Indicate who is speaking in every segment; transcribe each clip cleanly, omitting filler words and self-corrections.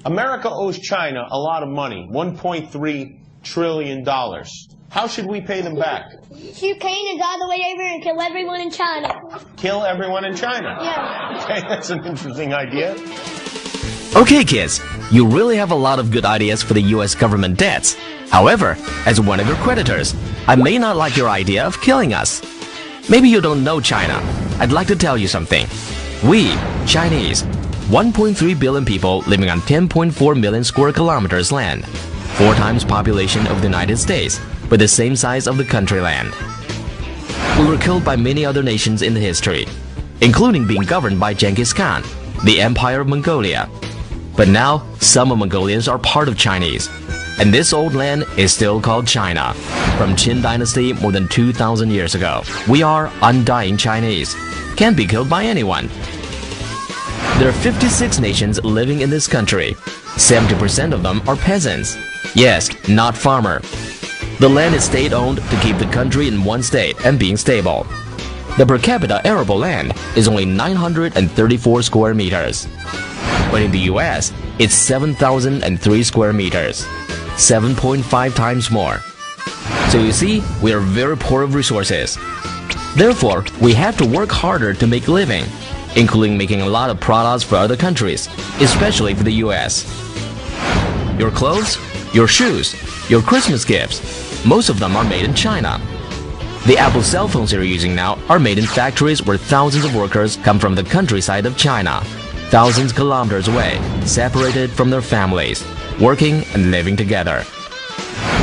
Speaker 1: America owes China a lot of money, $1.3 trillion. How should we pay them back?
Speaker 2: Shoot cannons all the way over and kill everyone in China.
Speaker 1: Kill everyone in China?
Speaker 2: Yeah.
Speaker 1: Okay, that's an interesting idea.
Speaker 3: Okay, kids, you really have a lot of good ideas for the US government debts. However, as one of your creditors, I may not like your idea of killing us. Maybe you don't know China. I'd like to tell you something. We, Chinese, 1.3 billion people living on 10.4 million square kilometers land, 4 times population of the United States, but the same size of the country land. We were killed by many other nations in the history, including being governed by Genghis Khan, the Empire of Mongolia. But now, some of Mongolians are part of Chinese, and this old land is still called China. From Qin Dynasty more than 2,000 years ago, we are undying Chinese. Can't be killed by anyone. There are 56 nations living in this country. 70% of them are peasants. Yes, not farmer. The land is state-owned to keep the country in one state and being stable. The per capita arable land is only 934 square meters. But in the US, it's 7,003 square meters, 7.5 times more. So you see, we are very poor of resources. Therefore, we have to work harder to make a living, including making a lot of products for other countries, especially for the US. Your clothes, your shoes, your Christmas gifts, most of them are made in China. The Apple cell phones you're using now are made in factories where thousands of workers come from the countryside of China, thousands of kilometers away, separated from their families, working and living together.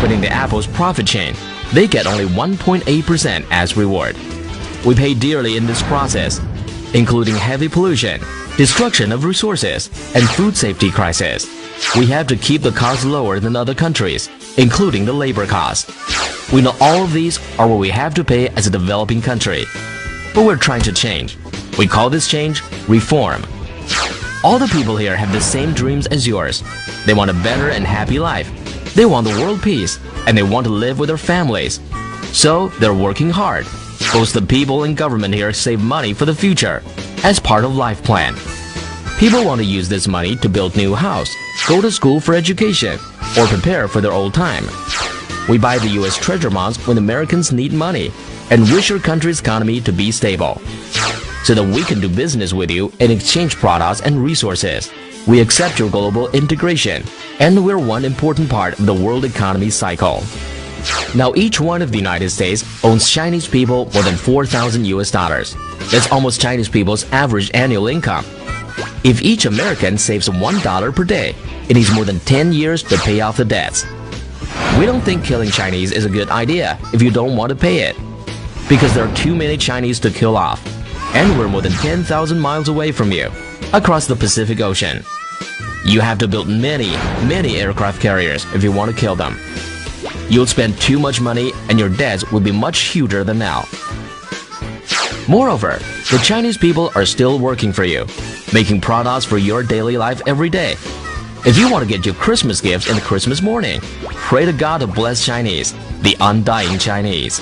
Speaker 3: But in the Apple's profit chain, they get only 1.8% as reward. We pay dearly in this process, including heavy pollution, destruction of resources, and food safety crisis. We have to keep the costs lower than other countries, including the labor cost. We know all of these are what we have to pay as a developing country. But we're trying to change. We call this change reform. All the people here have the same dreams as yours. They want a better and happy life. They want the world peace, and they want to live with their families. So they're working hard. Both the people and government here save money for the future as part of life plan. People want to use this money to build new house, go to school for education, or prepare for their old time. We buy the US treasure bonds when Americans need money and wish your country's economy to be stable, so that we can do business with you and exchange products and resources. We accept your global integration, and we're one important part of the world economy cycle. Now each one of the United States owns Chinese people more than 4,000 US dollars. That's almost Chinese people's average annual income. If each American saves $1 per day, it needs more than 10 years to pay off the debts. We don't think killing Chinese is a good idea if you don't want to pay it, because there are too many Chinese to kill off, and we're more than 10,000 miles away from you, across the Pacific Ocean. You have to build many aircraft carriers if you want to kill them. You'll spend too much money and your debts will be much huger than now. Moreover, the Chinese people are still working for you, making products for your daily life every day. If you want to get your Christmas gifts in the Christmas morning, pray to God to bless Chinese, the undying Chinese.